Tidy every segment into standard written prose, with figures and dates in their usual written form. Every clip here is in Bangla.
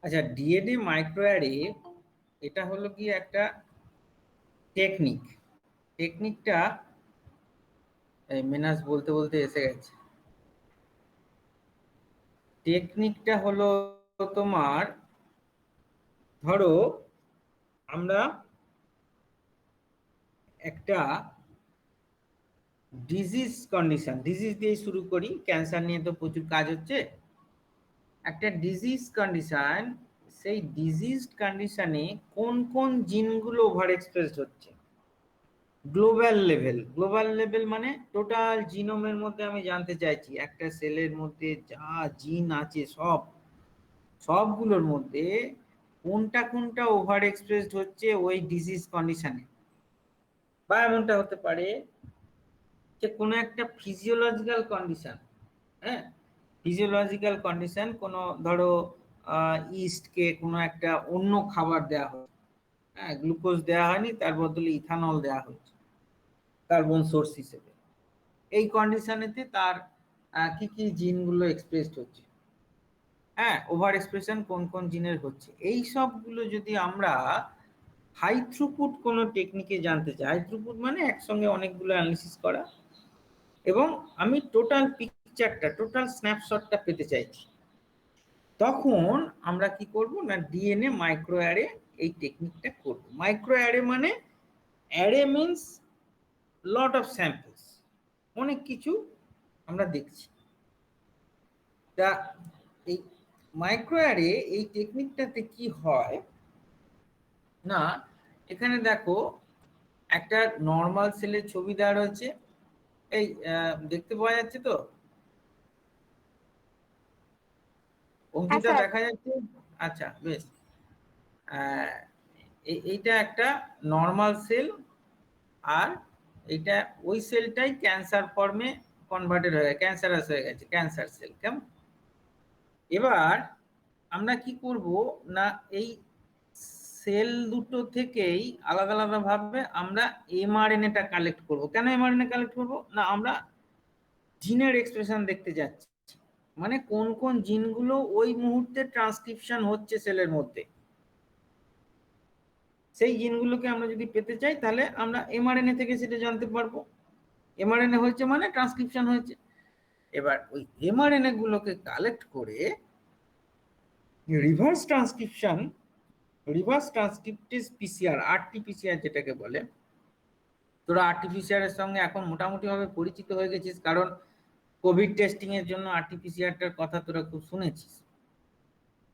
আচ্ছা, ডিএনএ মাইক্রোঅ্যারে এটা হলো কি একটা টেকনিক। টেকনিকটা মেনাস বলতে বলতে এসে গেছে। টেকনিকটা হলো তোমার, ধরো আমরা একটা ডিজিজ কন্ডিশন, ডিজিজ দিয়ে শুরু করি, ক্যান্সার নিয়ে তো প্রচুর কাজ হচ্ছে। একটা ডিজিজ কন্ডিশন, সেই ডিজিজ কন্ডিশনে কোন কোন জিনগুলো ওভার এক্সপ্রেসড হচ্ছে গ্লোবাল লেভেল। গ্লোবাল লেভেল মানে টোটাল জিনোমের মধ্যে আমি জানতে চাইছি একটা সেলের মধ্যে যা জিন আছে সবগুলোর মধ্যে কোনটা কোনটা ওভার এক্সপ্রেসড হচ্ছে ওই ডিজিজ কন্ডিশনে। বা এমনটা হতে পারে যে কোনো একটা ফিজিওলজিক্যাল কন্ডিশন, হ্যাঁ, ফিজিওলজিক্যাল কন্ডিশন, কোনো ধরো ইস্টকে কোনো একটা অন্য খাবার দেওয়া হয়, হ্যাঁ, গ্লুকোজ দেওয়া হয়নি, তার বদলে ইথানল দেওয়া হচ্ছে কার্বন সোর্স হিসেবে। এই কন্ডিশনেতে তার কি কি জিনগুলো এক্সপ্রেসড হচ্ছে, হ্যাঁ, ওভার এক্সপ্রেশন কোন কোন জিনের হচ্ছে, এই সবগুলো যদি আমরা হাই থ্রুপুট কোনো টেকনিকে জানতে চাই, হাই থ্রুপুট মানে একসঙ্গে অনেকগুলো অ্যানালিসিস করা, এবং আমি টোটাল পিকচারটা, টোটাল স্ন্যাপশটটা পেতে চাইছি, তখন আমরা কি করব না ডিএনএ মাইক্রো অ্যারে এই টেকনিকটা করব। মাইক্রো অ্যারে মানে array means lot of samples, অনেক কিছু আমরা দেখছি। তা এই মাইক্রো অ্যারে এই টেকনিকটাতে কি হয় না, এখানে দেখো একটা নর্মাল সেলের ছবি দেওয়া রয়েছে, এই দেখতে পাওয়া যাচ্ছে তো, হ্যাঁ অঙ্কিতা স্যার। দেখা যাচ্ছে? আচ্ছা, বেশ। আহ, এইটা একটা নর্মাল সেল, আর এইটা ওই সেলটাই ক্যান্সার ফর্মে কনভার্টেড হয়ে গেছে, ক্যান্সারাস হয়ে গেছে, ক্যান্সার সেল। কেমন? এবার আমরা কি করব না এই সেল দুটো থেকেই আলাদা আলাদা ভাবে আমরা এমআরএনএটা কালেক্ট করব। কেন এমআরএনএ কালেক্ট করব না, আমরা জিনের এক্সপ্রেশন দেখতে যাচ্ছি, মানে কোন কোন জিনগুলো ওই মুহূর্তে ট্রান্সক্রিপশন হচ্ছে সেলের মধ্যে, সেই জিনগুলোকে আমরা যদি পেতে চাই তাহলে আমরা এমআরএনএ থেকে সেটা জানতে পারবো। এমআরএনএ হয়েছে মানে ট্রান্সক্রিপশন হয়েছে। এবার ওই এমআরএনএ গুলোকে কালেক্ট করে reverse transcription, reverse transcriptase PCR, RT PCR যেটাকে বলে, তোরা আরটিপিসিআর এর সঙ্গে এখন মোটামুটি ভাবে পরিচিত হয়ে গেছিস, কারণ কোভিড টেস্টিং এর জন্য আরটিপিসিআরটার কথা তোরা খুব শুনেছিস।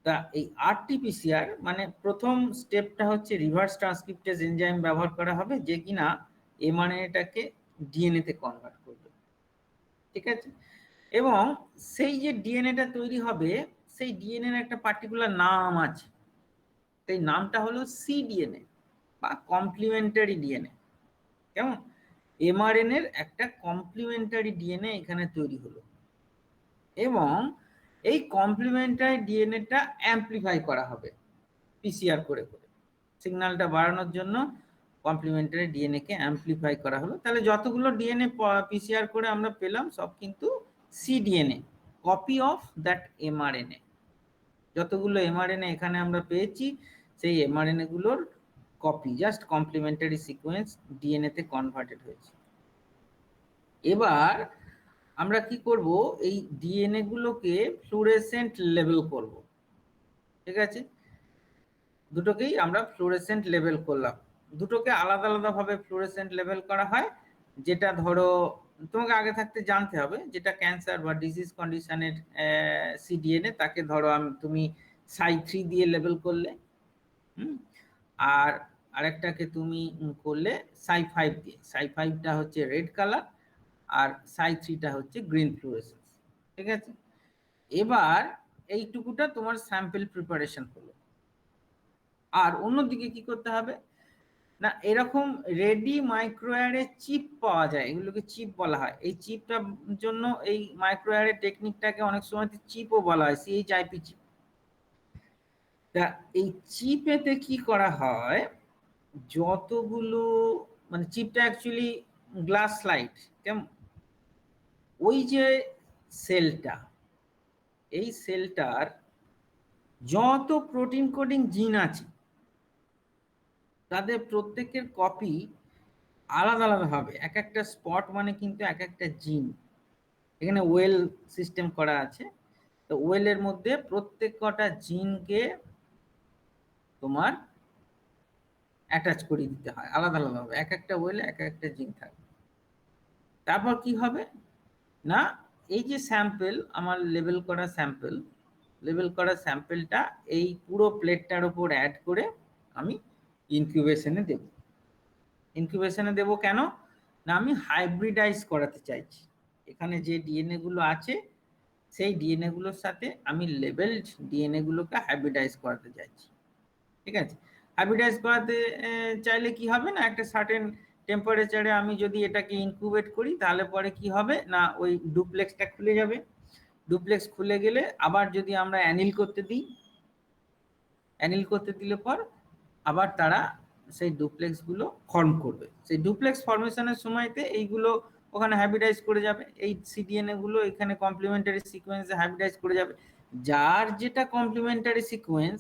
তা এই আরটিপিসিআর মানে প্রথম স্টেপটা হচ্ছে রিভার্স ট্রান্সক্রিপ্টেজ এনজাইম ব্যবহার করা হবে, যে কিনা এমআরএনএটাকে ডিএনএ তে কনভার্ট করবে, ঠিক আছে? এবং সেই যে ডিএনএটা তৈরি হবে, সেই ডিএনএ এর একটা পার্টিকুলার নাম আছে, সেই নামটা হলো সিডিএনএ বা কমপ্লিমেন্টারি ডিএনএ। কেমন? এমআরএনএ এর একটা কমপ্লিমেন্টারি ডিএনএ এখানে তৈরি হলো, এবং এই কমপ্লিমেন্টারি ডিএনএটা অ্যাম্পলিফাই করা হবে পিসিআর করে করে, সিগন্যালটা বাড়ানোর জন্য কমপ্লিমেন্টারি ডিএনএ কে অ্যাম্পলিফাই করা হলো। তাহলে যতগুলো ডিএনএ পিসিআর করে আমরা পেলাম সব কিন্তু cDNA, copy of that mRNA. যতগুলো এমআরএনএ এখানে আমরা পেয়েছি সেই এমআরএনএ গুলোর copy, just complementary sequence DNA তে কনভার্টেড হয়েছে। এবার আমরা কি করব, এই ডিএনএ গুলোকে ফ্লুরেসেন্ট লেবেল করব, ঠিক আছে? দুটোকেই আমরা ফ্লুরেসেন্ট লেবেল করলাম। দুটোকে আলাদা আলাদা ভাবে ফ্লুরেসেন্ট লেবেল করা হয়, যেটা ধরো তোমাকে আগে থাকতে জানতে হবে, যেটা ক্যান্সার বা ডিজিজ কন্ডিশনের সিডিএনএ, তাকে ধরো তুমি সাই 3 দিয়ে লেবেল করলে, হুম, আর আরেকটাকে তুমি করলে সাই 5 দিয়ে। সাই 5টা হচ্ছে রেড কালার, আর সাই 3টা হচ্ছে গ্রিন ফ্লুরেসেন্স, ঠিক আছে? এবার এইটুকুটা তোমার স্যাম্পল প্রিপারেশন হলো। আর অন্যদিকে কি করতে হবে না, এরকম রেডি মাইক্রোঅ্যারে চিপ পাওয়া যায়, এগুলোকে চিপ বলা হয়। এই চিপটার জন্য এই মাইক্রোঅ্যারে টেকনিকটাকে অনেক সময় চিপও বলা হয়, সিএইচআইপি চিপ। তা এই চিপেতে কি করা হয়, যতগুলো মানে চিপটা অ্যাকচুয়ালি গ্লাস স্লাইড, কেমন? ওই যে সেলটা, এই সেলটার যত প্রোটিন কোডিং জিন আছে তাদের প্রত্যেকের কপি আলাদা আলাদা হবে। এক একটা স্পট মানে কিন্তু এক একটা জিন। এখানে ওয়েল সিস্টেম করা আছে, তো ওয়েলের মধ্যে প্রত্যেক কটা জিনকে তোমার অ্যাটাচ করে দিতে হয় আলাদা আলাদা হবে, এক একটা ওয়েলে এক একটা জিন থাকবে। তারপর কি হবে না, এই যে স্যাম্পল আমার লেবেল করা স্যাম্পলটা এই পুরো প্লেটটার উপর অ্যাড করে আমি ইনকিউবেশনে দেব। ইনকিউবেশনে দেব কেন না, আমি হাইব্রিডাইজ করাতে চাইছি। এখানে যে ডিএনএ গুলো আছে সেই ডিএনএ গুলোর সাথে আমি লেবেলড ডিএনএ গুলোকে হাইব্রিডাইজ করাতে চাইছি। ঠিক আছে, হাইব্রিডাইজ করাতে চাইলে কি হবে না, একটা সার্টেন টেম্পারেচারে আমি যদি এটাকে ইনকিউবেট করি তাহলে পরে কি হবে না, ওই ডুপ্লেক্সটা খুলে যাবে। ডুপ্লেক্স খুলে গেলে আবার যদি আমরা অ্যানিল করতে দিই, অ্যানিল করতে দিলে পর আবার তারা সেই ডুপ্লেক্স গুলো ফর্ম করবে। সেই ডুপ্লেক্স ফর্মেশনের সময়তে এইগুলো ওখানে হাইব্রিডাইজ করে যাবে, এই সিডিএনএ গুলো এখানে কমপ্লিমেন্টারি সিকোয়েন্সে হাইব্রিডাইজ করে যাবে। যার যেটা কমপ্লিমেন্টারি সিকোয়েন্স,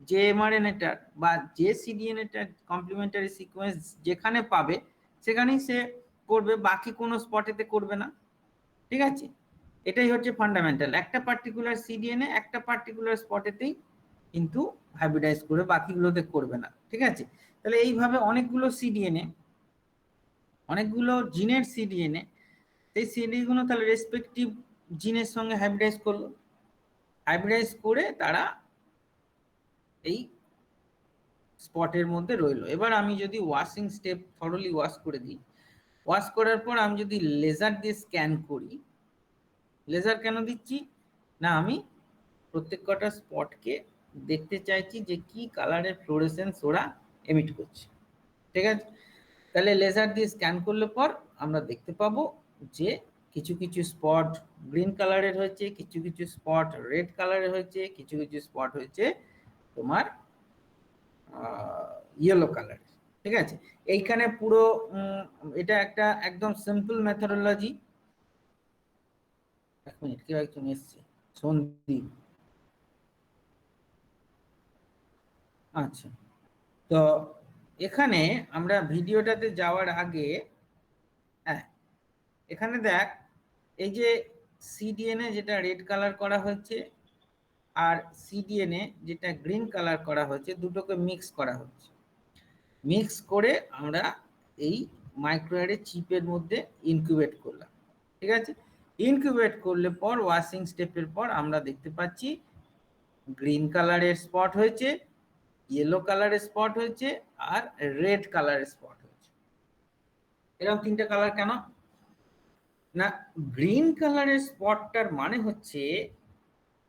যে এমআরএনএটার বা যে সিডিএনএটার কমপ্লিমেন্টারি সিকোয়েন্স যেখানে পাবে সেখানেই সে করবে, বাকি কোনো স্পটেতে করবে না। ঠিক আছে, এটাই হচ্ছে ফান্ডামেন্টাল। একটা পার্টিকুলার সিডিএনএ একটা পার্টিকুলার স্পটেতেই কিন্তু হাইব্রিডাইজ করে, বাকিগুলোতে করবে না। ঠিক আছে, তাহলে এইভাবে অনেকগুলো সিডিএনএ, অনেকগুলো জিনের সিডিএনএ, সেই সিডিএনএ তাহলে রেসপেক্টিভ জিনের সঙ্গে হাইব্রিডাইজ করলো, হাইব্রিডাইজ করে তারা এই স্পটের মধ্যে রইলো। এবার আমি যদি ওয়াশিং স্টেপ থরলি ওয়াশ করে দিই, ওয়াশ করার পর আমি যদি লেজার দিয়ে স্ক্যান করি, লেজার কেন দিচ্ছি না, আমি প্রত্যেক কটা স্পটকে দেখতে চাইছি যে কি কালারের ফ্লোরেসেন্স ওরা এমিট করছে। ঠিক আছে, তাহলে লেজার দিয়ে স্ক্যান করলে পর আমরা দেখতে পাবো যে কিছু কিছু স্পট গ্রিন কালারের হয়েছে, কিছু কিছু স্পট রেড কালারের হয়েছে, কিছু কিছু স্পট হয়েছে তোমার ইয়েলো কালারের। ঠিক আছে, এইখানে পুরো এটা একটা একদম সিম্পল মেথডোলজি। এক মিনিট, কেউ একজন এসছে, সন্দীপ। আচ্ছা, তো এখানে আমরা ভিডিওটাতে যাওয়ার আগে, হ্যাঁ এখানে দেখ, এই যে সিডিএনএ যেটা রেড কালার করা হয়েছে আর সিডিএনএ যেটা গ্রিন কালার করা হয়েছে, দুটোকে মিক্স করা হচ্ছে। মিক্স করে আমরা এই মাইক্রোঅ্যারে চিপের মধ্যে ইনকিউবেট করলাম। ঠিক আছে, ইনকিউবেট করলে পর ওয়াশিং স্টেপের পর আমরা দেখতে পাচ্ছি গ্রিন কালারের স্পট হয়েছে, ইয়েলো কালারের স্পট হয়েছে আর রেড কালারের স্পট হয়েছে। এরকম তিনটা কালার কেন না, গ্রিন কালারের স্পটটার মানে হচ্ছে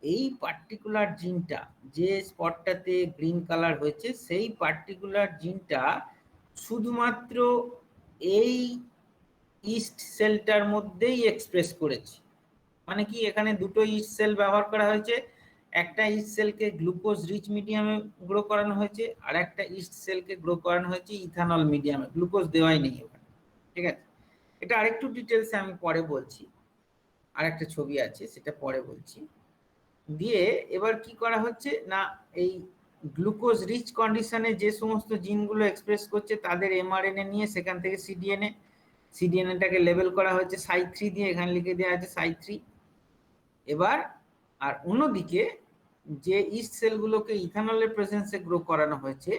এই পার্টিকুলার জিনটা, যে স্পটটাতে গ্রিন কালার হয়েছে সেই পার্টিকুলার জিনটা শুধুমাত্র এই ইস্ট সেলটার মধ্যেই এক্সপ্রেস করেছে। মানে কি, এখানে দুটো ইস্ট সেল ব্যবহার করা হয়েছে, একটা ইস্ট সেলকে গ্লুকোজ রিচ মিডিয়ামে গ্রো করানো হয়েছে আর একটা ইস্ট সেলকে গ্রো করানো হয়েছে ইথানল মিডিয়ামে, গ্লুকোজ দেওয়াই নেই ওখানে। ঠিক আছে, এটা আরেকটু ডিটেলসে আমি পরে বলছি, আরেকটা ছবি আছে সেটা পরে বলছি। দিয়ে এবার কি করা হচ্ছে না, এই গ্লুকোজ রিচ কন্ডিশনে যে সমস্ত জিনগুলো এক্সপ্রেস করছে তাদের এমআরএনএ নিয়ে সেখান থেকে সিডিএনএটাকে লেবেল করা হয়েছে সাই3 দিয়ে, এখানে লিখে দেওয়া আছে সাই3। এবার আর অন্যদিকে যে ইস্ট সেলগুলোকে ইথানলের প্রেজেন্সে গ্রো করানো হয়েছে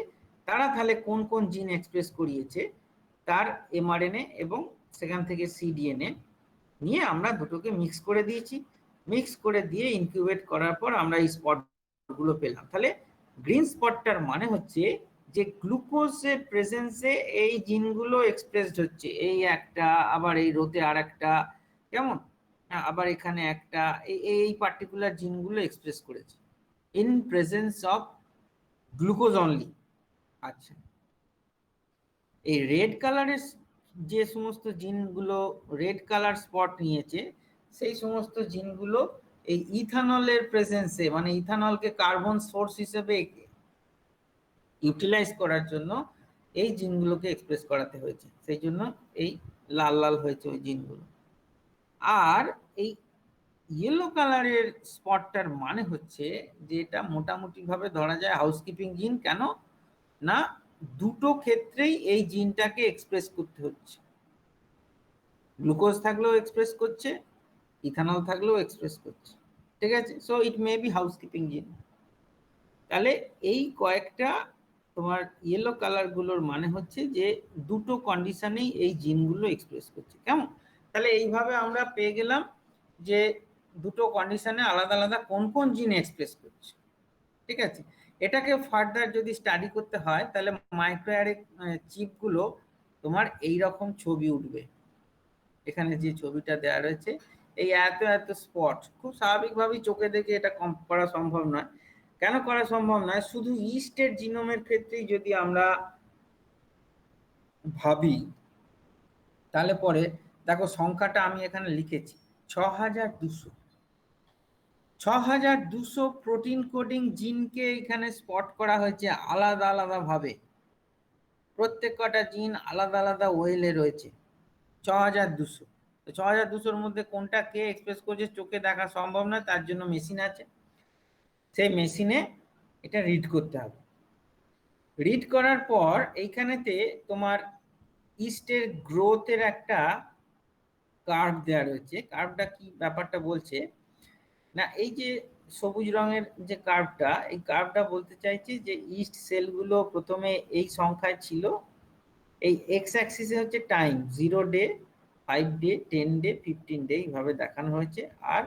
তারা তাহলে কোন কোন জিন এক্সপ্রেস করিয়েছে তার এমআরএনএ এবং সেখান থেকে সিডিএনএ নিয়ে আমরা দুটোকে মিক্স করে দিয়েছি। মিক্স করে দিয়ে ইনকিউবেট করার পর আমরা এই স্পটগুলো পেলাম। তাহলে গ্রিন স্পটটার মানে হচ্ছে যে গ্লুকোজের প্রেজেন্সে এই জিনগুলো এক্সপ্রেসড হচ্ছে, এই একটা, আবার এই রোতে আর একটা, কেমন, আবার এখানে একটা, এই পার্টিকুলার জিনগুলো এক্সপ্রেস করেছে in presence of glucose only. আচ্ছা, এই রেড কালারের যে সমস্ত জিনগুলো রেড কালার স্পট নিয়েছে সেই সমস্ত জিনগুলো এই ইথানলের প্রেজেন্সে, মানে ইথানলকে কার্বন সোর্স হিসেবে ইউটিলাইজ করার জন্য এই জিনগুলোকে এক্সপ্রেস করাতে হয়েছে, সেই জন্য এই লাল লাল হয়েছে ওই জিনগুলো। আর এই ইয়েলো কালারের স্পটটার মানে হচ্ছে যে এটা মোটামুটি ভাবে ধরা যায় হাউসকিপিং জিন। কেন না, দুটো ক্ষেত্রেই এই জিনটাকে এক্সপ্রেস করতে হচ্ছে। গ্লুকোজ থাকলেও এক্সপ্রেস করছে, ইথানল থাকলেও এক্সপ্রেস করছে। ঠিক আছে, so it may be housekeeping জিন। তাহলে এই কয়েকটা তোমার ইয়েলো কালার গুলোর মানে হচ্ছে যে দুটো কন্ডিশনেই এই জিনগুলো এক্সপ্রেস করছে। কেমন? তাহলে এইভাবে আমরা পেয়ে গেলাম যে দুটো কন্ডিশনে আলাদা আলাদা কোন কোন জিন এক্সপ্রেস করছে। ঠিক আছে, এটাকে ফার্দার যদি স্টাডি করতে হয় তাহলে মাইক্রোঅ্যারে চিপগুলো তোমার এই রকম ছবি উঠবে। এখানে যে ছবিটা দেওয়া রয়েছে, এই এত এত স্পট খুব স্বাভাবিকভাবেই চোখে দেখে এটা করা সম্ভব নয়। কেন করা সম্ভব নয়? শুধু ইস্টের জিনোমের ক্ষেত্রেই যদি আমরা ভাবি তাহলে পরে দেখো সংখ্যাটা আমি এখানে লিখেছি 6200। 6200 প্রোটিন কোডিং জিনকে এখানে স্পট করা হয়েছে আলাদা আলাদা ভাবে। প্রত্যেক কটা জিন আলাদা আলাদা ওয়েলে রয়েছে 6200। তো 6200-র মধ্যে কোনটা কে এক্সপ্রেস করছে চোখে দেখা সম্ভব নয়, তার জন্য মেশিন আছে। সেই মেশিনে এটা রিড করতে হবে। রিড করার পর এইখানেতে তোমার ইস্টের গ্রোথের একটা কার্ভ দেওয়া রয়েছে। কার্ভটা কি ব্যাপারটা বলছে না, এই যে সবুজ রঙের যে কার্ভটা, এই কার্ভটা বলতে চাইছে যে ইস্ট সেলগুলো প্রথমে এই সংখ্যায় ছিল। এই এক্স অ্যাক্সিসে হচ্ছে time, 0 day, 5 day, 10 day, 15 day এইভাবে দেখানো হয়েছে। আর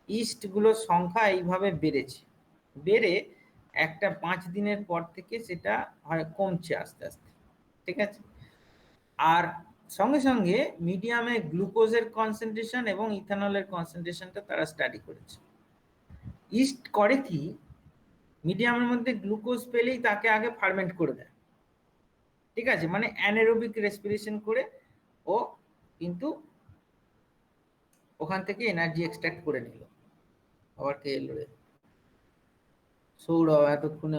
ইস্টগুলোর সংখ্যা এইভাবে বেড়েছে, বেড়ে একটা 5 দিনের পর থেকে সেটা হয় কমছে আস্তে আস্তে। ঠিক আছে, আর সঙ্গে সঙ্গে মিডিয়ামে গ্লুকোজের কনসেন্ট্রেশন এবং ইথানলের কনসেন্ট্রেশনটা তারা স্টাডি করেছে। ইস্ট করে কি, মিডিয়ামের মধ্যে গ্লুকোজ পেলেই তাকে আগে ফার্মেন্ট করে দেয়। ঠিক আছে, মানে অ্যানারোবিক রেসপিরেশন করে ও কিন্তু ওখান থেকে এনার্জি এক্সট্রাক্ট করে নিল। আবার কে এলো রে? সৌরভ, এতক্ষণে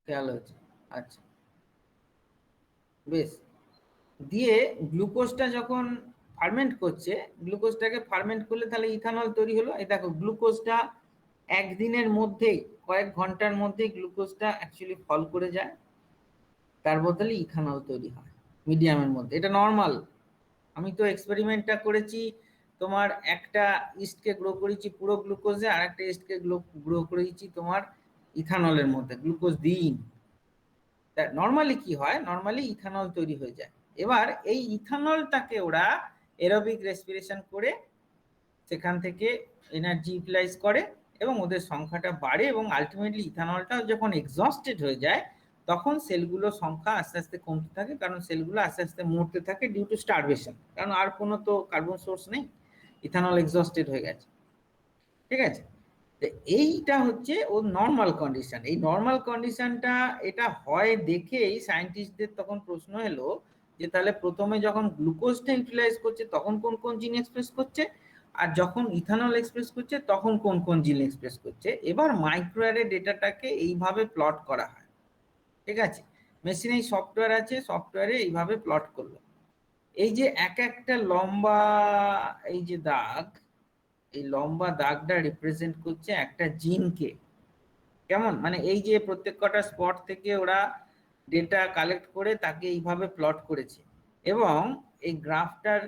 খেয়াল হয়েছে। আচ্ছা বেশ, দিয়ে গ্লুকোজটা যখন ফার্মেন্ট করছে, গ্লুকোজটাকে ফার্মেন্ট করলে তাহলে ইথানল তৈরি হলো। এই দেখো গ্লুকোজটা একদিনের মধ্যেই, কয়েক ঘন্টার মধ্যেই গ্লুকোজটা অ্যাকচুয়ালি ফল করে যায়, তার বদলে ইথানল তৈরি হয় মিডিয়ামের মধ্যে। এটা নর্মাল। আমি তো এক্সপেরিমেন্টটা করেছি, তোমার একটা ইস্টকে গ্রো করেছি পুরো গ্লুকোজে, আর একটা ইস্টকে গ্রো করেছি তোমার ইথানলের মধ্যে, গ্লুকোজ দিইনি। নর্মালি কি হয়, নর্মালি ইথানল তৈরি হয়ে যায়। এবার এই ইথানলটাকে ওরা এরোবিক রেসপিরেশন করে সেখান থেকে এনার্জি ইউটিলাইজ করে এবং ওদের সংখ্যাটা বাড়ে, এবং আলটিমেটলি ইথানলটা যখন এক্সস্টেড হয়ে যায় তখন সেলগুলোর সংখ্যা আস্তে আস্তে কমতে থাকে, কারণ সেলগুলো আস্তে আস্তে মরতে থাকে ডিউ টু স্টারভেশন, কারণ আর কোনো তো কার্বন সোর্স নেই, ইথানল এক্সস্টেড হয়ে গেছে। ঠিক আছে, তো এইটা হচ্ছে ওর নর্মাল কন্ডিশন। এই নর্মাল কন্ডিশনটা এটা হয় দেখেই সায়েন্টিস্টদের তখন প্রশ্ন এলো যে তাহলে প্রথমে যখন গ্লুকোজটা ইউটিলাইজ করছে তখন কোন কোন জিন এক্সপ্রেস করছে, আর যখন ইথানল এক্সপ্রেস করছে তখন কোন কোন জিন এক্সপ্রেস করছে। এবার মাইক্রোঅ্যারে ডেটাটাকে এইভাবে প্লট করা হয়। ঠিক আছে, মেশিনে সফটওয়্যার আছে, সফটওয়্যারে এইভাবে প্লট করলো। এই যে এক একটা লম্বা এই যে দাগ, এই লম্বা দাগটা রিপ্রেজেন্ট করছে একটা জিনকে। কেমন, মানে এই যে প্রত্যেক কটা স্পট থেকে ওরা ডেটা কালেক্ট করে তাকে এইভাবে প্লট করেছে। এবং এই গ্রাফটার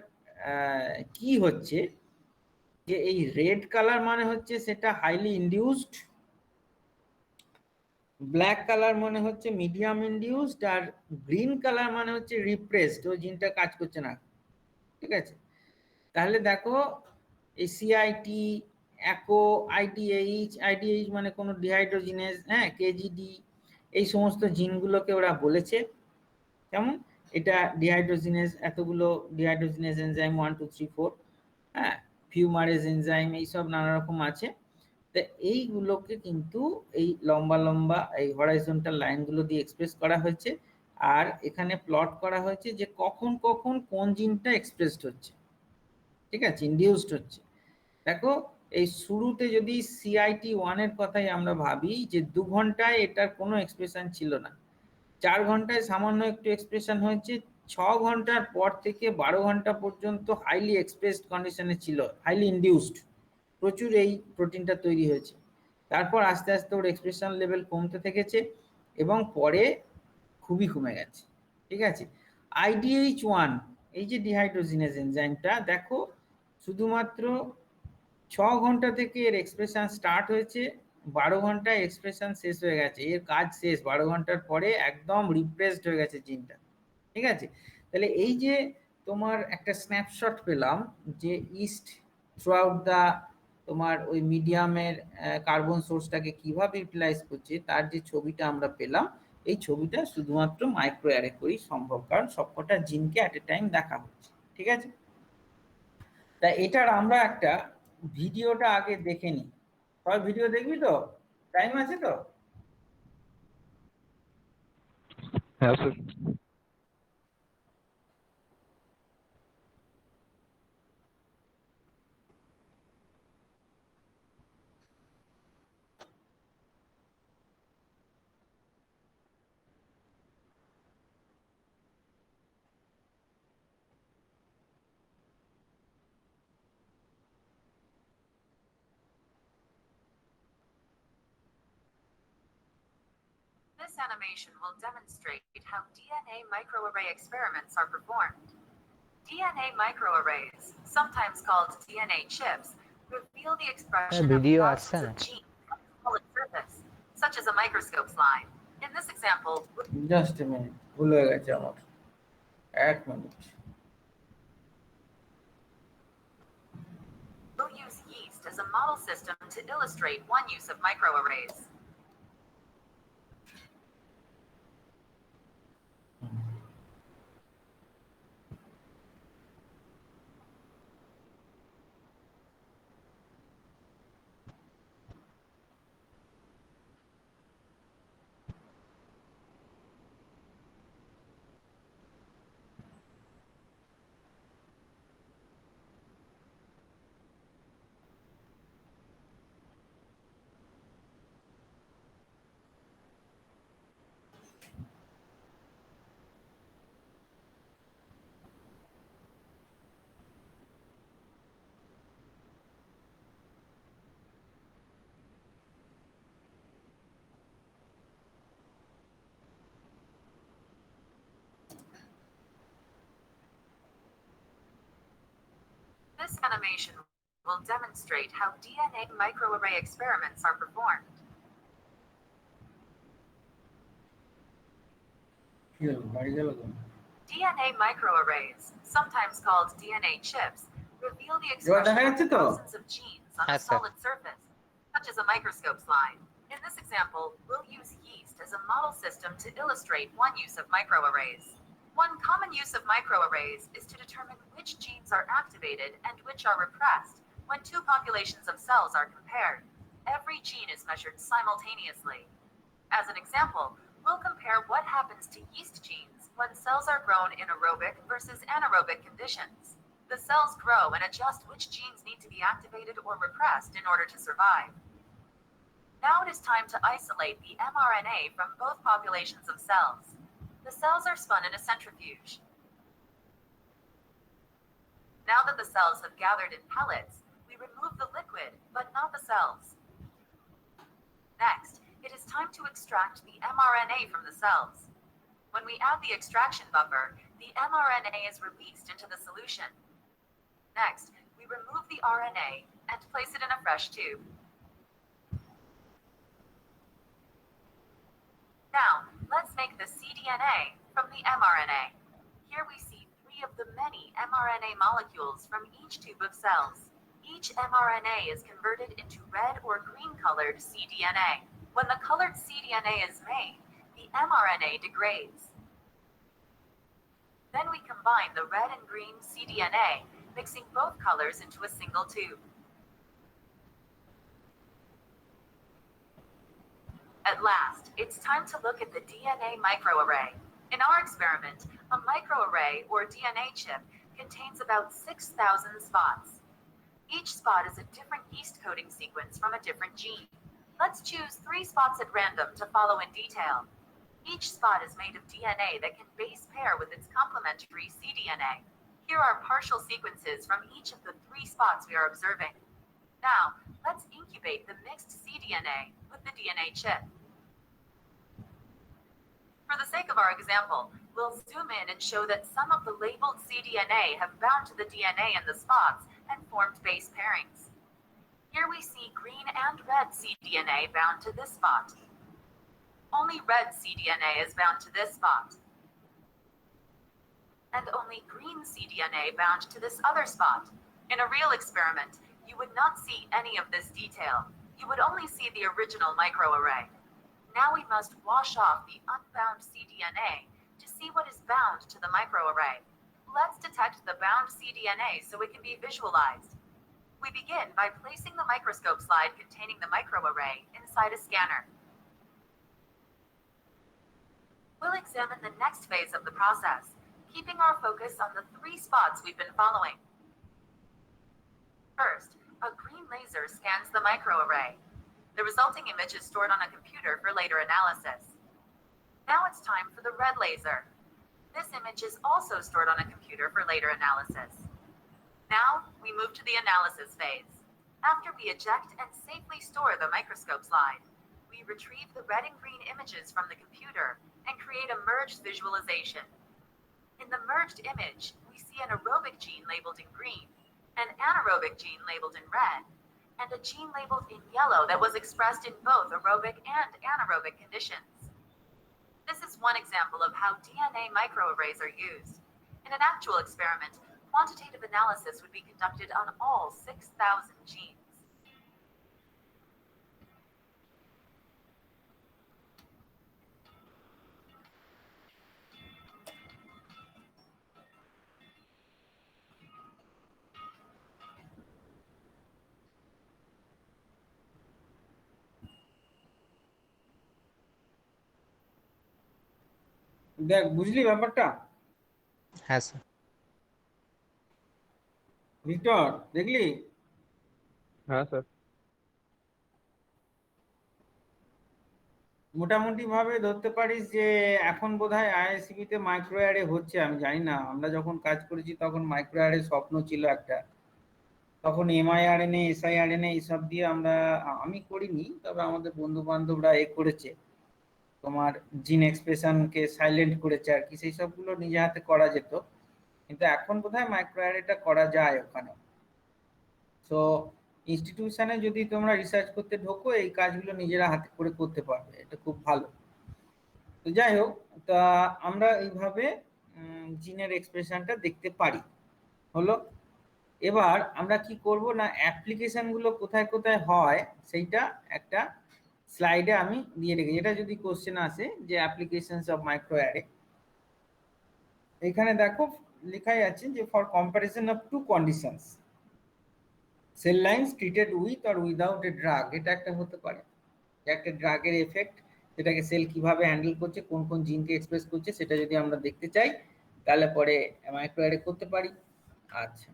কি হচ্ছে যে এই রেড কালার মানে হচ্ছে সেটা হাইলি ইনডিউসড, ব্ল্যাক কালার মানে হচ্ছে মিডিয়াম ইনডিউসড, আর গ্রিন কালার মানে হচ্ছে রিপ্রেসড, ওই জিনটা কাজ করছে না। ঠিক আছে, তাহলে দেখো এই সিআইটি, অ্যাকো, আইডিএইচ মানে কোনো ডিহাইড্রোজিনেজ, হ্যাঁ, কেজিডি, এই সমস্ত জিনগুলোকে ওরা বলেছে। কেমন, এটা ডিহাইড্রোজিনেজ, এতগুলো ডিহাইড্রোজিনেজ এনজাইম 1 2 3 4, হ্যাঁ, ফিউমারেজ এনজাইম, এইসব নানা রকম আছে। তো এইগুলোকে কিন্তু এই লম্বা লম্বা এই হরাইজন্টাল লাইনগুলো দিয়ে এক্সপ্রেস করা হয়েছে। আর এখানে প্লট করা হয়েছে যে কখন কখন কোন জিনটা এক্সপ্রেসড হচ্ছে। ঠিক আছে, ইনডিউসড হচ্ছে। দেখো এই শুরুতে যদি সিআইটি 1 এর কথাই আমরা ভাবি যে 2 ঘন্টায় এটার কোনো এক্সপ্রেশন ছিল না, 4 ঘন্টায় সামান্য একটু এক্সপ্রেশন হয়েছে, 6 ঘন্টার পর থেকে 12 ঘন্টা পর্যন্ত হাইলি এক্সপ্রেসড কন্ডিশনে ছিল, হাইলি ইনডিউসড। প্রচুর এই প্রোটিনটা তৈরি হয়েছে। তারপর আস্তে আস্তে ওর এক্সপ্রেশন লেভেল কমতে থেকেছে এবং পরে খুবই কমে গেছে। ঠিক আছে, IDH1 এই যে ডিহাইড্রোজিনেজ এনজাইমটা, দেখো শুধুমাত্র 6 ঘন্টা থেকে এর এক্সপ্রেশন স্টার্ট হয়েছে, 12 ঘন্টায় এক্সপ্রেশন শেষ হয়ে গেছে, এর কাজ শেষ। 12 ঘন্টার পরে একদম রিপ্রেসড হয়ে গেছে জিনটা। ঠিক আছে, তাহলে এই যে তোমার একটা স্ন্যাপশট পেলাম যে ইস্ট থ্রু আউট দা তোমার ওই মিডিয়ামের কার্বন সোর্সটাকে কিভাবে ইউটিলাইজ করছে, তার যে ছবিটা আমরা পেলাম, এই ছবিটা শুধুমাত্র মাইক্রো অ্যারে করেই সম্ভব, কারণ সবকটা জিনকে অ্যাট এ টাইম দেখা হচ্ছে। ঠিক আছে, তা এটার আমরা একটা ভিডিওটা আগে দেখে নিই। সবাই ভিডিও দেখবি তো? টাইম আছে তো? হ্যাঁ sir. This animation will demonstrate how DNA microarray experiments are performed. DNA microarrays, sometimes called DNA chips, reveal the expression of video thousands আছে of genes on a solid surface, such as a microscope slide. In this example, just a minute, ভুল হয়ে গেছে আমার, 1 minute. we'll use yeast as a model system to illustrate one use of microarrays. This animation will demonstrate how DNA microarray experiments are performed. কি হলো, বাড়ি গেল তো? DNA microarrays, sometimes called DNA chips, reveal the দেখা expression যাচ্ছে of তো? thousands of genes on a হ্যাঁ, sir. solid surface, such as a microscope slide. In this example, we'll use yeast as a model system to illustrate one use of microarrays. One common use of microarrays is to determine which genes are activated and which are repressed when two populations of cells are compared. Every gene is measured simultaneously. As an example, we'll compare what happens to yeast genes when cells are grown in aerobic versus anaerobic conditions. The cells grow and adjust which genes need to be activated or repressed in order to survive. Now it is time to isolate the mRNA from both populations of cells. The cells are spun in a centrifuge. Now that the cells have gathered in pellets, we remove the liquid, but not the cells. Next, it is time to extract the mRNA from the cells. When we add the extraction buffer, the mRNA is released into the solution. Next, we remove the RNA and place it in a fresh tube. Now, let's make the cDNA from the mRNA. Here we see 3 of the many mRNA molecules from each tube of cells. Each mRNA is converted into red or green colored cDNA. When the colored cDNA is made, the mRNA degrades. Then we combine the red and green cDNA, mixing both colors into a single tube. At last, it's time to look at the DNA microarray. In our experiment, a microarray or DNA chip contains about 6,000 spots. Each spot is a different yeast coding sequence from a different gene. Let's choose 3 spots at random to follow in detail. Each spot is made of DNA that can base pair with its complementary cDNA. Here are partial sequences from each of the 3 spots we are observing. Now, let's incubate the mixed cDNA with the DNA chip. For the sake of our example, we'll zoom in and show that some of the labeled cDNA have bound to the DNA in the spots and formed base pairings. Here we see green and red cDNA bound to this spot. Only red cDNA is bound to this spot. And only green cDNA bound to this other spot. In a real experiment, you would not see any of this detail. You would only see the original microarray. Now we must wash off the unbound cDNA to see what is bound to the microarray. Let's detect the bound cDNA so it can be visualized. We begin by placing the microscope slide containing the microarray inside a scanner. We'll examine the next phase of the process, keeping our focus on the 3 spots we've been following. First, a green laser scans the microarray. The resulting image is stored on a computer for later analysis. Now it's time for the red laser. This image is also stored on a computer for later analysis. Now, we move to the analysis phase. After we eject and safely store the microscope slide, we retrieve the red and green images from the computer and create a merged visualization. In the merged image, we see an aerobic gene labeled in green, an anaerobic gene labeled in red, and a gene labeled in yellow that was expressed in both aerobic and anaerobic conditions. This is one example of how DNA microarrays are used. In an actual experiment, quantitative analysis would be conducted on all 6,000 genes. দেখ, বুঝলি ব্যাপারটা? হ্যাঁ স্যার। ভিক্টর, দেখলি? হ্যাঁ স্যার। মোটামুটি ভাবে ধরতে পারিস যে এখন বোধহয় আইআইসিবি তে মাইক্রো অ্যারে হচ্ছে, আমি জানি না, আমরা যখন কাজ করেছি তখন মাইক্রো অ্যারে স্বপ্ন ছিল একটা। তখন এমআইআরএনএ, এসআইআরএনএ এইসব দিয়ে আমি করিনি, তবে আমাদের বন্ধু বান্ধবরা করেছে, তোমার জিন এক্সপ্রেশনকে সাইলেন্ট করেছে আর কি, সেই সবগুলো নিজে হাতে করা যেত। কিন্তু এখন বোধহয় মাইক্রো অ্যারেটা করা যায় ওখানে। সো ইনস্টিটিউশনে যদি তোমরা রিসার্চ করতে ঢোকো, এই কাজগুলো নিজেরা হাতে করে করতে পারবে, এটা খুব ভালো। তো যাই হোক, তা আমরা এইভাবে জিনের এক্সপ্রেশনটা দেখতে পারি। হলো, এবার আমরা কি করব না, অ্যাপ্লিকেশনগুলো কোথায় কোথায় হয় সেইটা একটা স্লাইডে আমি দিয়ে রেখেছি। এটা যদি কোশ্চেন আসে যে অ্যাপ্লিকেশনস অফ মাইক্রো অ্যারে, এখানে দেখো লেখাই আছে যে for comparison of 2 conditions, cell lines treated with or without a drug, এটা একটা হতে পারে, একটা ড্রাগের এফেক্ট, যেটাকে সেল কিভাবে হ্যান্ডেল করছে, কোন কোন জিনকে এক্সপ্রেস করছে, সেটা যদি আমরা দেখতে চাই তাহলে পরে মাইক্রো অ্যারে করতে পারি। আচ্ছা,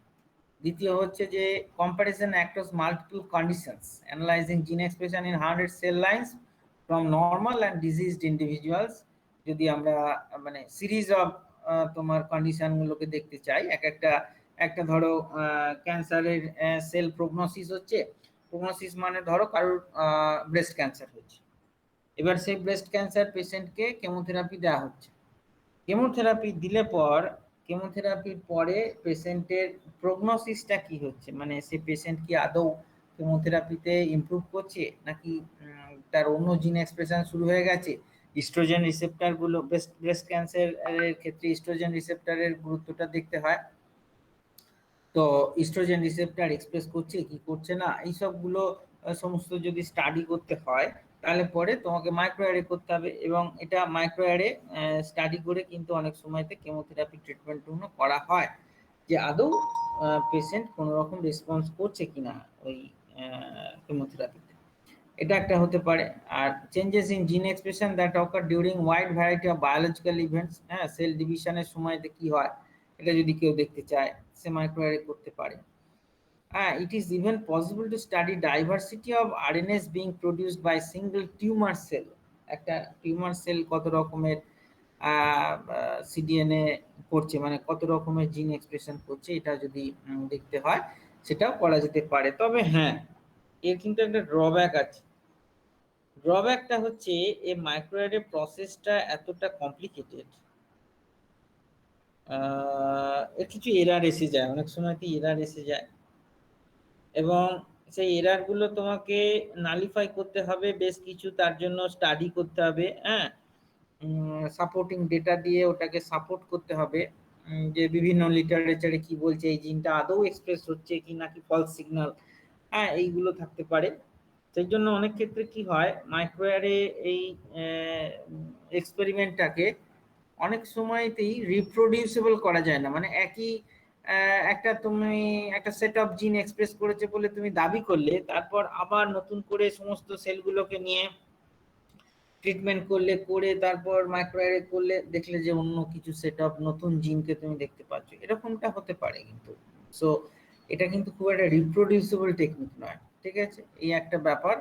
দ্বিতীয় হচ্ছে যে comparison across multiple conditions, analysing gene expression in 100 cell lines from normal and diseased individuals. যদি আমরা মানে সিরিজ অফ তোমার কন্ডিশনগুলোকে দেখতে চাই, একটা ধরো ক্যান্সারের সেল প্রগনোসিস হচ্ছে, প্রগনোসিস মানে ধরো কারোর ব্রেস্ট ক্যান্সার হচ্ছে, এবার সেই ব্রেস্ট ক্যান্সার পেশেন্টকে কেমোথেরাপি দেওয়া হচ্ছে, কেমোথেরাপি দিলে পর কেমোথেরাপির পরে পেশেন্টের প্রগনোসিসটা কি হচ্ছে, মানে সে পেশেন্ট কি আদৌ কেমোথেরাপিতে ইমপ্রুভ করছে নাকি তার অন্য জিন এক্সপ্রেশন শুরু হয়ে গেছে। ইস্ট্রোজেন রিসেপ্টরগুলো, ব্রেস্ট ক্যান্সারের ক্ষেত্রে ইস্ট্রোজেন রিসেপ্টরের গুরুত্বটা দেখতে হয়। তো ইস্ট্রোজেন রিসেপ্টর এক্সপ্রেস করছে কি করছে না, এই সবগুলো সমস্ত যদি স্টাডি করতে হয় তাহলে পরে তোমাকে মাইক্রো অ্যারে করতে হবে, এবং এটা মাইক্রো অ্যারে স্টাডি করে কিন্তু অনেক সময়তে কেমোথেরাপি ট্রিটমেন্টগুলো করা হয়, যে আদৌ পেশেন্ট কোনো রকম রেসপন্স করছে কিনা ওই কেমোথেরাপিতে, এটা একটা হতে পারে। আর changes in gene expression that occur during wide variety of biological events, হ্যাঁ, সেল ডিভিশনের সময়তে কি হয় এটা যদি কেউ দেখতে চায় সে মাইক্রো অ্যারে করতে পারে। It is even possible to study diversity of RNAs being produced by single tumor cell, একটা টিউমার সেল কত রকমের সিডিএনএ করছে, মানে কত রকমের জিন এক্সপ্রেশন করছে, এটা যদি দেখতে হয় সেটাও করা যেতে পারে। তবে হ্যাঁ, এর কিন্তু একটা ড্রব্যাক আছে। ড্রব্যাকটা হচ্ছে এই মাইক্রোঅ্যারে প্রসেসটা এতটা কমপ্লিকেটেড, এর কিছু এরার এসে যায়, অনেক সময় কি এরার এসে যায়, এবং সেই এরার গুলো তোমাকে নালিফাই করতে হবে, বেশ কিছু তার জন্য স্টাডি করতে হবে, হ্যাঁ, সাপোর্টিং ডেটা দিয়ে ওটাকে সাপোর্ট করতে হবে, যে বিভিন্ন লিটারেচারে কি বলছে, এই জিনটা আদৌ এক্সপ্রেস হচ্ছে কি নাকি ফলস সিগন্যাল, হ্যাঁ, এইগুলো থাকতে পারে। সেই জন্য অনেক ক্ষেত্রে কি হয়, মাইক্রোঅ্যারে এই এক্সপেরিমেন্টটাকে অনেক সময়তেই রিপ্রোডিউসেবল করা যায় না, মানে একই একটা তুমি একটা সেট অফ জিন এক্সপ্রেস করেছে বলে তুমি দাবি করলে, তারপর আবার নতুন করে সমস্ত সেলগুলোকে নিয়ে ট্রিটমেন্ট করলে, করে তারপর মাইক্রোঅ্যারে করলে দেখলে যে অন্য কিছু সেট অফ নতুন জিনকে তুমি দেখতে পাচ্ছ, এরকমটা হতে পারে কিন্তু। সো এটা কিন্তু খুব একটা রিপ্রোডিউসেবল টেকনিক নয়, ঠিক আছে, এই একটা ব্যাপার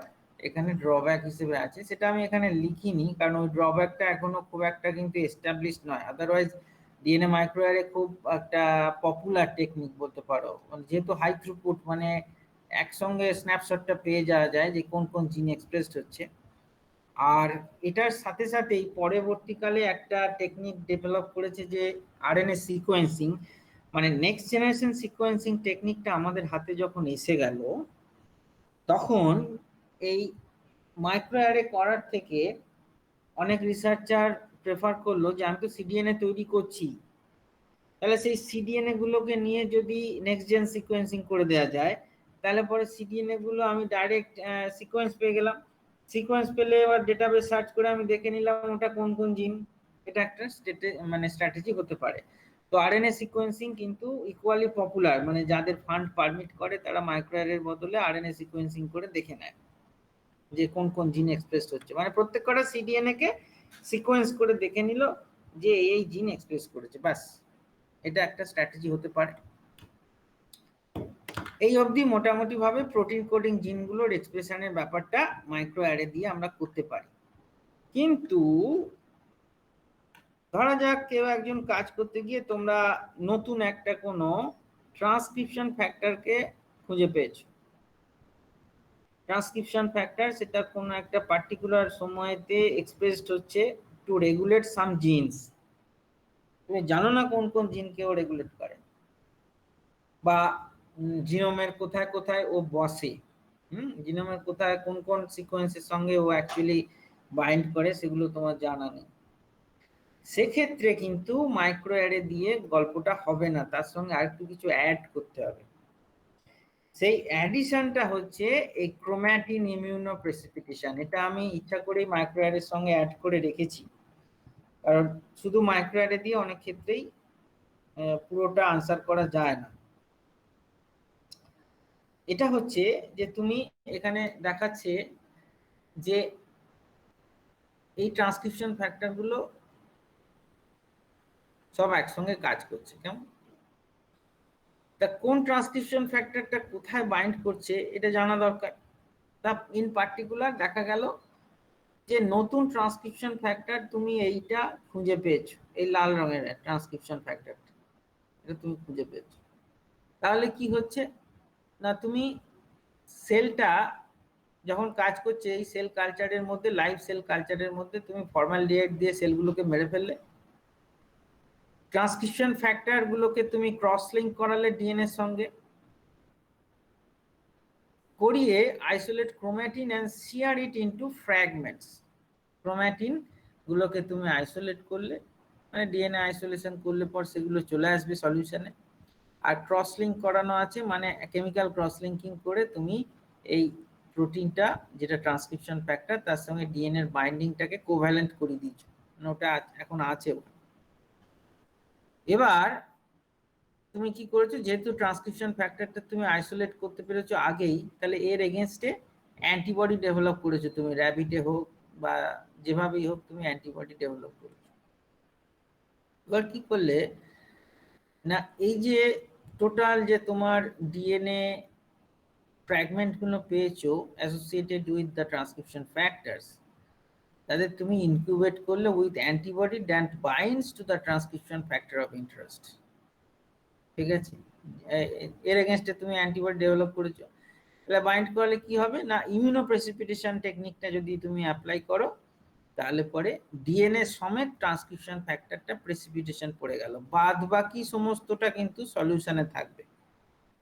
এখানে ড্রব্যাক হিসেবে আছে, সেটা আমি এখানে লিখিনি কারণ ওই ড্রব্যাকটা এখনো খুব একটা কিন্তু এস্টাবলিশ নয়। আদারওয়াইজ ডিএনএ মাইক্রোঅ্যারে খুব একটা পপুলার টেকনিক বলতে পারো, যেহেতু হাই থ্রুপুট, মানে একসঙ্গে স্ন্যাপশটটা পেয়ে যাওয়া যায় যে কোন কোন জিন এক্সপ্রেসড হচ্ছে। আর এটার সাথে সাথেই পরবর্তীকালে একটা টেকনিক ডেভেলপ করেছে যে আরএনএ সিকোয়েন্সিং, মানে নেক্সট জেনারেশন সিকোয়েন্সিং টেকনিকটা আমাদের হাতে যখন এসে গেল, তখন এই মাইক্রোঅ্যারে করার থেকে অনেক রিসার্চার প্রেফার করলো যে আমি তো সিডিএনএ তৈরি করছি, তাহলে সেই সিডিএনএ গুলোকে নিয়ে যদি নেক্সট জেন সিকোয়েন্সিং করে দেওয়া যায়, তাহলে পরে সিডিএনএ গুলো আমি ডাইরেক্ট সিকোয়েন্স পেয়ে গেলাম। সিকোয়েন্স পেলে এবার ডেটাবেস সার্চ করে আমি দেখে নিলাম ওটা কোন কোন জিন, এটা একটা মানে স্ট্র্যাটেজি হতে পারে। তো আরএনএ সিকোয়েন্সিং কিন্তু ইকুয়ালি পপুলার, মানে যাদের ফান্ড পারমিট করে তারা মাইক্রোঅ্যারের বদলে আরএনএ সিকোয়েন্সিং করে দেখে নেয় যে কোন কোন জিন এক্সপ্রেস হচ্ছে, মানে প্রত্যেক কটা সিডিএনএ কে সিকোয়েন্স করে দেখে নিল যে এই জিন এক্সপ্রেস করেছে, বাস, এটা একটা স্ট্র্যাটেজি হতে পারে। এই অবধি মোটামুটি ভাবে প্রোটিন কোডিং জিনগুলোর এক্সপ্রেশনের ব্যাপারটা মাইক্রোঅ্যারে দিয়ে আমরা করতে পারি। কিন্তু ধরা যাক কেউ একজন কাজ করতে গিয়ে তোমরা নতুন একটা কোনো ট্রান্সক্রিপশন ফ্যাক্টরকে খুঁজে পেয়েছো, ট্রান্সক্রিপশন ফ্যাক্টর সেটা কোনো একটা পার্টিকুলার সময়তে এক্সপ্রেসড হচ্ছে টু রেগুলেট সাম জিনস, তুমি জানো না কোন কোন জিনকে ও রেগুলেট করে, বা জিনোমের কোথায় কোথায় ও বসে, জিনোমের কোথায় কোন কোন সিকোয়েন্সের সঙ্গে ও অ্যাকচুয়ালি বাইন্ড করে, সেগুলো তোমার জানা নেই, সেক্ষেত্রে কিন্তু মাইক্রোঅ্যারে দিয়ে গল্পটা হবে না, তার সঙ্গে আরেকটু কিছু অ্যাড করতে হবে। সেই অ্যাডিশনটা হচ্ছে এই ক্রোম্যাটিন ইমিউনো প্রেসিপিটেশন। এটা আমি ইচ্ছা করেই মাইক্রোঅ্যারের সঙ্গে অ্যাড করে রেখেছি, কারণ শুধু মাইক্রোঅ্যারে দিয়ে অনেক ক্ষেত্রেই পুরোটা আনসার করা যায় না। এটা হচ্ছে যে তুমি এখানে দেখাচ্ছে যে এই ট্রান্সক্রিপশন ফ্যাক্টরগুলো সব একসঙ্গে কাজ করছে, কেমন, তা কোন ট্রান্সক্রিপশন ফ্যাক্টরটা কোথায় বাইন্ড করছে এটা জানা দরকার। তা ইন পার্টিকুলার দেখা গেল যে নতুন ট্রান্সক্রিপশন ফ্যাক্টর তুমি এইটা খুঁজে পেয়েছো, এই লাল রঙের ট্রান্সক্রিপশন ফ্যাক্টরটা এটা তুমি খুঁজে পেয়েছো, তাহলে কি হচ্ছে না, তুমি সেলটা যখন কাজ করছে এই সেল কালচারের মধ্যে, লাইভ সেল কালচারের মধ্যে তুমি ফর্মালডিহাইড দিয়ে সেলগুলোকে মেরে ফেললে, ট্রান্সক্রিপশন ফ্যাক্টর গুলোকে তুমি ক্রস লিঙ্ক করালে ডিএনএ এর সঙ্গে, করিয়ে isolate chromatin and shear it into fragments, chromatin গুলোকে তুমি আইসোলেট করলে, মানে ডিএনএ আইসোলেশন করলে পর সেগুলো চলে আসবে সলিউশনে, আর ক্রস লিঙ্ক করানো আছে মানে কেমিক্যাল ক্রস লিঙ্কিং করে তুমি এই প্রোটিনটা যেটা ট্রান্সক্রিপশন ফ্যাক্টর তার সঙ্গে ডিএনএ এর বাইন্ডিংটাকে কোভ্যালেন্ট করে দিয়েছো, মানে ওটা এখন আছে। এবার তুমি কি করেছো, যেহেতু ট্রান্সক্রিপশন ফ্যাক্টরটা তুমি আইসোলেট করতে পেরেছো আগেই, তাহলে এর এগেনস্টে অ্যান্টিবডি ডেভেলপ করেছো তুমি, র্যাবিটে হোক বা যেভাবেই হোক তুমি অ্যান্টিবডি ডেভেলপ করেছো। এবার কি করলে না, এই যে টোটাল যে তোমার ডিএনএ ফ্র্যাগমেন্টগুলো পেয়েছো associated with the transcription factors, তাদের তুমি ইনকিউবেট করলে with antibody that binds to the transcription factor of interest, ঠিক আছে, এর এগেনস্টে তুমি অ্যান্টিবডি ডেভেলপ করেছো। তাহলে বাইন্ড করলে কি হবে না, ইমিউনোপ্রেসিপিটেশন টেকনিকটা যদি তুমি অ্যাপ্লাই করো তাহলে পরে ডিএনএ সমেত ট্রান্সক্রিপশন ফ্যাক্টরটা প্রেসিপিটেশন পড়ে গেল, বাদ বাকি সমস্তটা কিন্তু সলিউশনে থাকবে।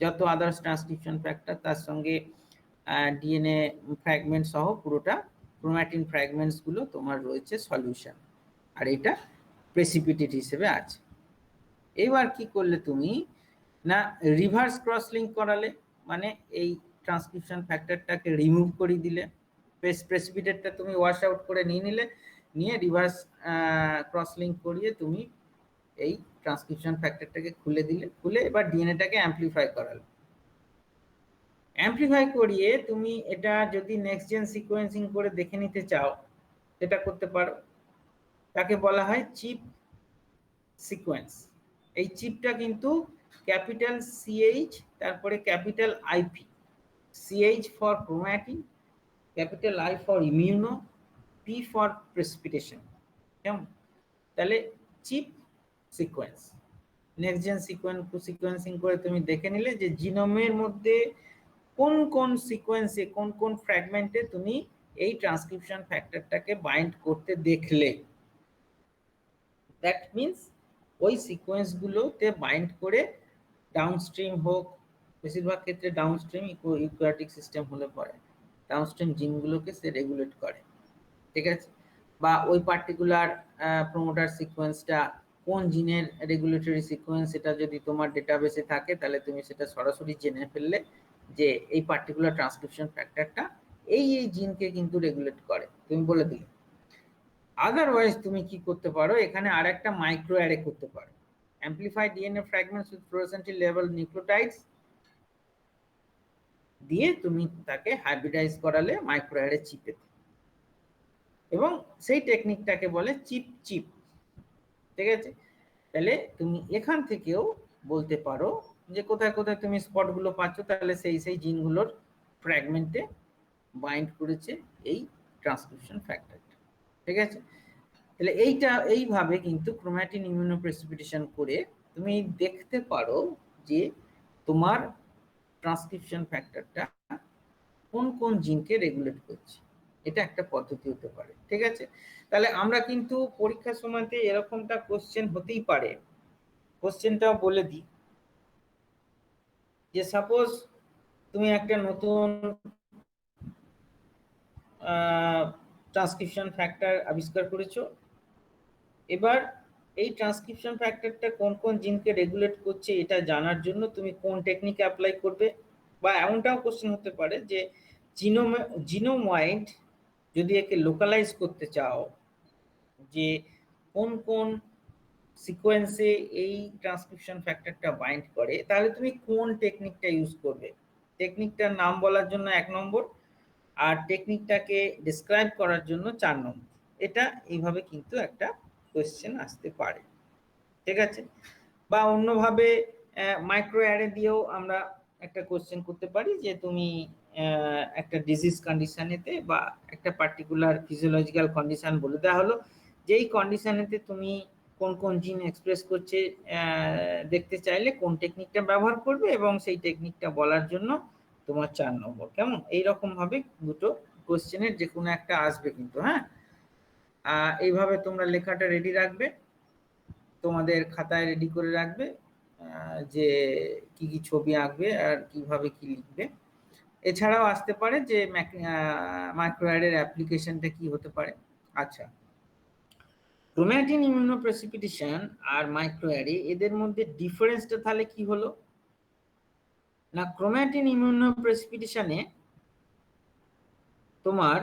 যত আদার্স ট্রান্সক্রিপশন ফ্যাক্টর তার সঙ্গে ডিএনএ ফ্র্যাগমেন্ট সহ পুরোটা ক্রোম্যাটিন ফ্র্যাগমেন্টস গুলো তোমার রয়েছে সলিউশন, আর এটা প্রেসিপিটেট হিসেবে আছে। এবার কি করলে তুমি না, রিভার্স ক্রস লিঙ্ক করালে, মানে এই ট্রান্সক্রিপশন ফ্যাক্টরটাকে রিমুভ করে দিলে, প্রেসিপিটেটটা তুমি ওয়াশ আউট করে নিলে, নিয়ে রিভার্স ক্রস লিঙ্ক করিয়ে তুমি এই ট্রান্সক্রিপশন ফ্যাক্টরটাকে খুলে দিলে, খুলে এবার ডিএনএটাকে অ্যাম্পলিফাই করালে, অ্যাম্পলিফাই করিয়ে তুমি এটা যদি নেক্সট জেন সিকোয়েন্সিং করে দেখে নিতে চাও এটা করতে পারো। তাকে বলা হয় চিপ সিকোয়েন্স। এই চিপটা কিন্তু ক্যাপিটাল সিএইচ তারপরে capital IP, CH for chromatin, capital I for immuno, P for precipitation, কেমন? তাহলে ChIP sequence, next gen sequencing করে তুমি দেখে নিলে যে জিনোমের মধ্যে কোন কোন সিকোয়েন্সে কোন কোন ফ্র্যাগমেন্টে তুমি এই ট্রান্সক্রিপশন ফ্যাক্টরটাকে বাইন্ড করতে দেখলে, দ্যাট মিন্স ওই সিকোয়েন্সগুলোতে বাইন্ড করে ডাউনস্ট্রিম হোক, বেশিরভাগ ক্ষেত্রে ডাউনস্ট্রিম ইউক্যারিওটিক সিস্টেম হলে পরে ডাউনস্ট্রিম জিনগুলোকে সে রেগুলেট করে, ঠিক আছে? বা ওই পার্টিকুলার প্রোমোটার সিকোয়েন্সটা কোন জিনের রেগুলেটরি সিকোয়েন্স, এটা যদি তোমার ডেটাবেসে থাকে তাহলে তুমি সেটা সরাসরি জেনে ফেললে যে এই পার্টিকুলার ট্রান্সক্রিপশন ফ্যাক্টরটা এই জিনকে কিন্তু রেগুলেট করে, তুমি বলে দিলে। আদারওয়াইজ তুমি কি করতে পারো, এখানে আরেকটা মাইক্রো অ্যারে করতে পারো, amplify DNA fragments with fluorescently লেভেল নিউক্লিওটাইডস দিয়ে তুমি তাকে হাইব্রিডাইজ করালে মাইক্রো অ্যারে চিপে, এবং সেই টেকনিকটাকে বলে চিপ চিপ, ঠিক আছে? তাহলে তুমি এখান থেকেও বলতে পারো যে কোথায় কোথায় তুমি স্পটগুলো পাচ্ছ, তাহলে সেই সেই জিনগুলোর ফ্র্যাগমেন্টে বাইন্ড করেছে এই ট্রান্সক্রিপশন ফ্যাক্টরটা, ঠিক আছে? তাহলে এইভাবে কিন্তু ক্রোম্যাটিন ইমিউনোপ্রেসিপিটেশন করে তুমি দেখতে পারো যে তোমার ট্রান্সক্রিপশন ফ্যাক্টরটা কোন কোন জিনকে রেগুলেট করছে, এটা একটা পদ্ধতি হতে পারে, ঠিক আছে? তাহলে আমরা কিন্তু পরীক্ষার সময়তে এরকমটা কোশ্চেন হতেই পারে। কোশ্চেনটাও বলে দিই যে সাপোজ তুমি একটা নতুন ট্রান্সক্রিপশন ফ্যাক্টর আবিষ্কার করেছো, এবার এই ট্রান্সক্রিপশন ফ্যাক্টরটা কোন কোন জিনকে রেগুলেট করছে এটা জানার জন্য তুমি কোন টেকনিক অ্যাপ্লাই করবে। বা এমনটাও কোশ্চেন হতে পারে যে জিনোম ওয়াইড যদি একে লোকালাইজ করতে চাও যে কোন কোন সিকোয়েন্সে এই ট্রান্সক্রিপশন ফ্যাক্টরটা বাইন্ড করে, তাহলে তুমি কোন টেকনিকটা ইউজ করবে। টেকনিকটার নাম বলার জন্য 1 নম্বর, আর টেকনিকটাকে ডিসক্রাইব করার জন্য 4 নম্বর। এটা এইভাবে কিন্তু একটা কোয়েশ্চেন আসতে পারে, ঠিক আছে? বা অন্যভাবে মাইক্রো অ্যারে দিয়েও আমরা একটা কোয়েশ্চেন করতে পারি যে তুমি একটা ডিজিজ কন্ডিশনেতে বা একটা পার্টিকুলার ফিজিওলজিক্যাল কন্ডিশন বলে দেওয়া হলো, যেই কন্ডিশনেতে তুমি কোন কোন জিন এক্সপ্রেস করছে দেখতে চাইলে কোন টেকনিকটা ব্যবহার করবে, এবং সেই টেকনিকটা বলার জন্য তোমার 4 নম্বর। কেমন? এইরকম ভাবে দুটো কোয়েশ্চেনের যে কোনো একটা আসবে কিন্তু। হ্যাঁ, এইভাবে তোমরা লেখাটা রেডি রাখবে, তোমাদের খাতায় রেডি করে রাখবে যে কি কি ছবি আঁকবে আর কিভাবে কি লিখবে। এছাড়াও আসতে পারে যে মাইক্রো অ্যারের অ্যাপ্লিকেশনটা কি হতে পারে। আচ্ছা, ক্রোম্যাটিন ইমিউনোপ্রেসিপিটেশন আর মাইক্রো অ্যারে এদের মধ্যে ডিফারেন্সটা তাহলে কি হলো না, ক্রোম্যাটিন ইমিউনোপ্রেসিপিটেশনে তোমার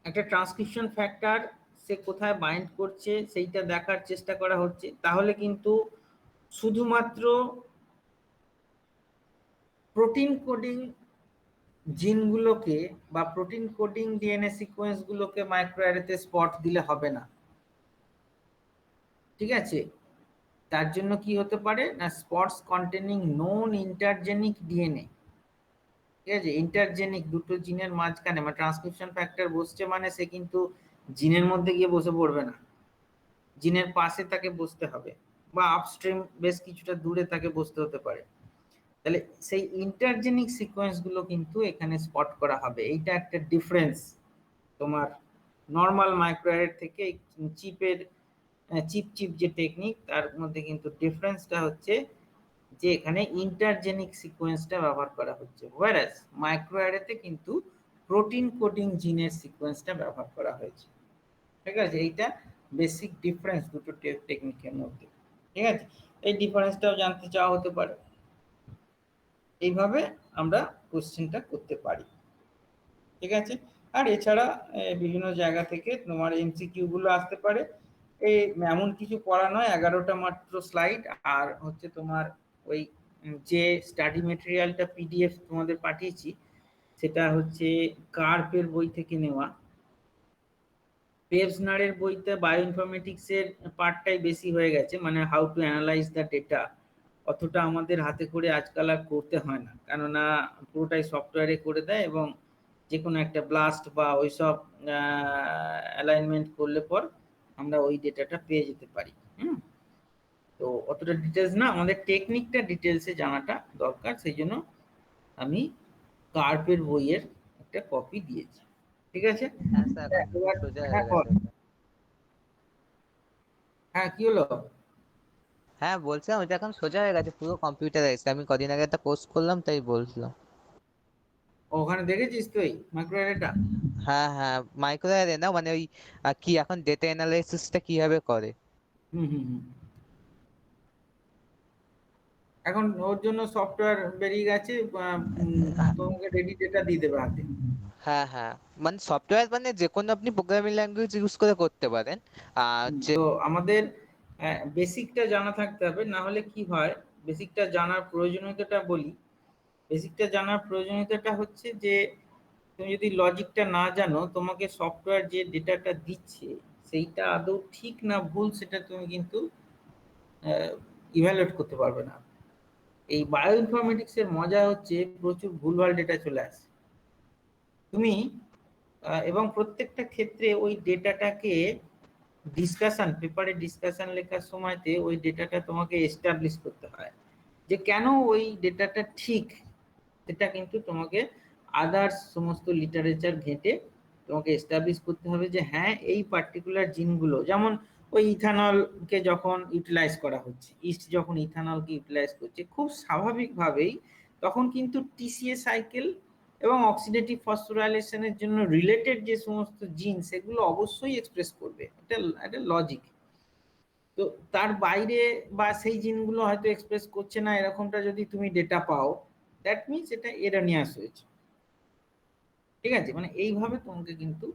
একটা ট্রান্সক্রিপশন ফ্যাক্টর সে কোথায় বাইন্ড করছে সেইটা দেখার চেষ্টা করা হচ্ছে, তাহলে কিন্তু শুধুমাত্র প্রোটিন কোডিং জিনগুলোকে বা প্রোটিন কোডিং ডিএনএ সিকোয়েন্সগুলোকে মাইক্রো অ্যারেতে স্পট দিলে হবে না, ঠিক আছে? তার জন্য কি হতে পারে না, স্পটস কন্টেনিং নন ইন্টারজেনিক ডিএনএ, ঠিক আছে? ইন্টারজেনিক দুটো জিনের মাঝখানে মানে ট্রান্সক্রিপশন ফ্যাক্টর বসছে মানে সে কিন্তু জিনের মধ্যে গিয়ে বসে পড়বে না, জিনের পাশে তাকে বসতে হবে বা আপস্ট্রিম বেশ কিছুটা দূরে তাকে বসতে হতে পারে। তাহলে সেই ইন্টারজেনিক সিকোয়েন্স গুলো কিন্তু এখানে স্পট করা হবে। এইটা একটা ডিফারেন্স তোমার নর্মাল মাইক্রোঅ্যারের থেকে চিপের চিপ যে টেকনিক তার মধ্যে কিন্তু ডিফারেন্সটা হচ্ছে যে এখানে ইন্টারজেনিক সিকোয়েন্সটা ব্যবহার করা হচ্ছে, হোয়ারাস মাইক্রোঅ্যারেতে কিন্তু প্রোটিন কোডিং জিনের সিকোয়েন্সটা ব্যবহার করা হয়েছে। ঠিক আছে, এইটা বেসিক ডিফারেন্স দুটো টেকনিকের মধ্যে। ঠিক আছে, এই ডিফারেন্সটাও জানতে চাওয়া হতে পারে। এইভাবে আমরা কোশ্চেনটা করতে পারি। ঠিক আছে, আর এছাড়া বিভিন্ন জায়গা থেকে তোমার এমসিকিউ গুলো আসতে পারে। এই এমন কিছু পড়া নয়, 11টা মাত্র স্লাইড, আর হচ্ছে তোমার ওই যে স্টাডি মেটেরিয়ালটা পিডিএফ তোমাদের পাঠিয়েছি সেটা হচ্ছে কার্পের বই থেকে নেওয়া। পেভসনারের বইতে বায়ো ইনফরমেটিক্সের পার্টটাই বেশি হয়ে গেছে, মানে how to analyse the data অতটা আমাদের হাতে করে আজকাল আর করতে হয় না, কেননা পুরোটাই সফটওয়্যারে করে দেয় এবং যে কোনো একটা ব্লাস্ট বা ওইসব অ্যালাইনমেন্ট করলে পর আমরা ওই ডেটাটা পেয়ে যেতে পারি। তো অতটা ডিটেলস না, আমাদের টেকনিকটা ডিটেলসে জানাটা দরকার, সেই জন্য আমি কার্পের বইয়ের একটা কপি দিয়েছি। ঠিক আছে, হ্যাঁ স্যার, এবার সোজা হ্যাঁ হয়ে বল। গেছে ওটা। হ্যাঁ কি হলো? হ্যাঁ বলছিলাম ওটা এখন সোজা হয়ে গেছে, পুরো কম্পিউটারাইজড। আমি কদিন আগে একটা কোর্স করলাম তাই বলছিলাম। ওখানে দেখেছিস তুই মাইক্রোঅ্যারেটা? হ্যাঁ হ্যাঁ, মাইক্রো অ্যারে না, মানে ওই কি এখন ডেটা অ্যানালাইসিসটা কিভাবে করে। হুম হুম হুম। এখন ওর জন্য সফটওয়্যার বেরিয়ে গেছে, তোমাকে রেডি ডেটা দিয়ে দেবে হাতে। হ্যাঁ হ্যাঁ, মানে সফটওয়্যার মানে যে কোনো আপনি প্রোগ্রামিং ল্যাঙ্গুয়েজ ইউজ করে করতে পারেন। যে তো আমাদের বেসিকটা জানা থাকতে হবে, না হলে কি হয়, বেসিকটা জানার প্রয়োজনীয়তাটা বলি। বেসিকটা জানার প্রয়োজনীয়তাটা হচ্ছে যে তুমি যদি লজিকটা না জানো, তোমাকে সফটওয়্যার যে ডেটাটা দিচ্ছে সেইটা আদৌ ঠিক না ভুল সেটা তুমি কিন্তু ইভ্যালুয়েট করতে পারবে না। এই বায়ো ইনফরমেটিক্স এর মজা হচ্ছে প্রচুর ভুলভাল ডেটা চলে আসে তুমি এবং প্রত্যেকটা ক্ষেত্রে ওই ডেটাটাকে ডিসকাশন পেপারে ডিসকাশন লেখার সময়তে ওই ডেটাটা তোমাকে এস্টাবলিশ করতে হয় যে কেন ওই ডেটাটা ঠিক। সেটা কিন্তু তোমাকে আদার্স সমস্ত লিটারেচার ঘেঁটে তোমাকে এস্টাবলিশ করতে হবে যে হ্যাঁ এই পার্টিকুলার জিনগুলো, যেমন ওই ইথানলকে যখন ইউটিলাইজ করা হচ্ছে, ইস্ট যখন ইথানলকে ইউটিলাইজ করছে খুব স্বাভাবিকভাবেই তখন কিন্তু টিসিএ সাইকেল এবং অক্সিডেটিভ ফসফোরাইলেশনের জন্য রিলেটেড যে সমস্ত জিন সেগুলো অবশ্যই এক্সপ্রেস করবে, এটা একটা লজিক। তো তার বাইরে বা সেই জিনগুলো হয়তো এক্সপ্রেস করছে না এরকমটা যদি তুমি ডেটা পাও, দ্যাট মিনস এটা এরানিয়াস হয়েছে। ঠিক আছে, মানে এইভাবে তোমাকে কিন্তু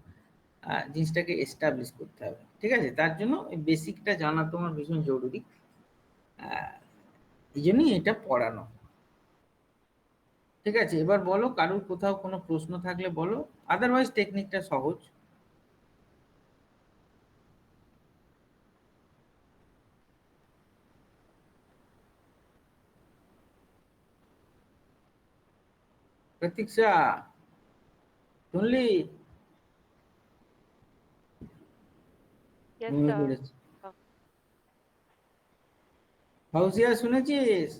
জিনিসটাকে এস্টাবলিশ করতে হবে। ঠিক আছে, তার জন্য বেসিকটা জানা তোমার ভীষণ জরুরি, এই জন্যই এটা পড়ানো। ঠিক আছে, এবার বলো কারোর কোথাও কোনো প্রশ্ন থাকলে বলো, আদারওয়াইজ টেকনিকটা সহজ। প্রতীক্ষা শুনলি? Yes, ঘুমিয়ে sir. পড়েছে। ফাউজিয়া শুনেছিস?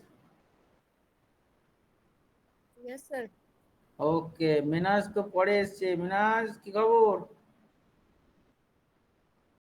Yes, sir. ওকে, মিনাজ তো পরে এসছে। মিনাজ কি খবর?